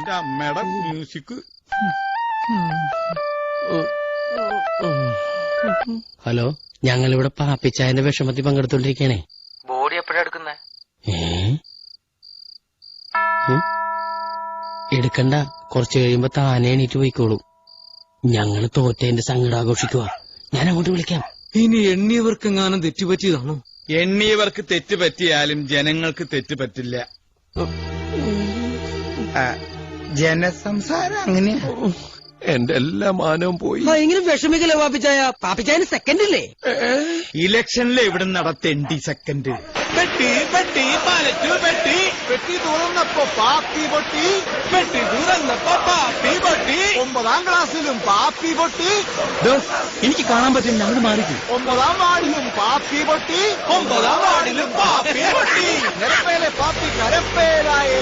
അവന്റെ അമ്മയുടെ music. Hello, ഞങ്ങളിവിടെ പാപ്പിച്ചായന്റെ വിഷമത്തിൽ പങ്കെടുത്തോണ്ടിരിക്കണേ. ബോഡി എപ്പോഴാ എടുക്കുന്നേ? എടുക്കണ്ട, കുറച്ചു കഴിയുമ്പോ താനെ എണീറ്റ് പോയിക്കോളൂ. ഞങ്ങള് തോറ്റേന്റെ സങ്കടം ആഘോഷിക്കുക. ഞാൻ അങ്ങോട്ട് വിളിക്കാം. ഇനി എണ്ണിയവർക്കെങ്ങാനും തെറ്റുപറ്റിയതാണോ? എണ്ണിയവർക്ക് തെറ്റ് പറ്റിയാലും ജനങ്ങൾക്ക് തെറ്റ് പറ്റില്ല. ജനസംസാരം അങ്ങനെയാ. എന്റെ എല്ലാ മാനവും പോയി. ഭയങ്കര വിഷമിക്കല്ലേ പാപ്പിച്ചായ? പാപ്പിച്ചായന് സെക്കൻഡ് ഇല്ലേ? ഇലക്ഷനിൽ എവിടെ നടത്തേണ്ടി സെക്കൻഡ്? പെട്ടി പെട്ടി പാലറ്റു പെട്ടി, പെട്ടി തുറന്നപ്പോ പാപ്പി പൊട്ടി, പെട്ടി തുറന്നപ്പോ പാപ്പി പൊട്ടി. 9ാം ക്ലാസ്സിലും പാപ്പി പൊട്ടി. എനിക്ക് കാണാൻ പറ്റില്ല, അങ്ങോട്ട് മാറിക്കും. 9ാം വാർഡിലും പാപ്പി പൊട്ടി, 9ാം വാർഡിലും പാപ്പി പൊട്ടി. നിരപ്പേലെ പാപ്പി കരപ്പേലായേ.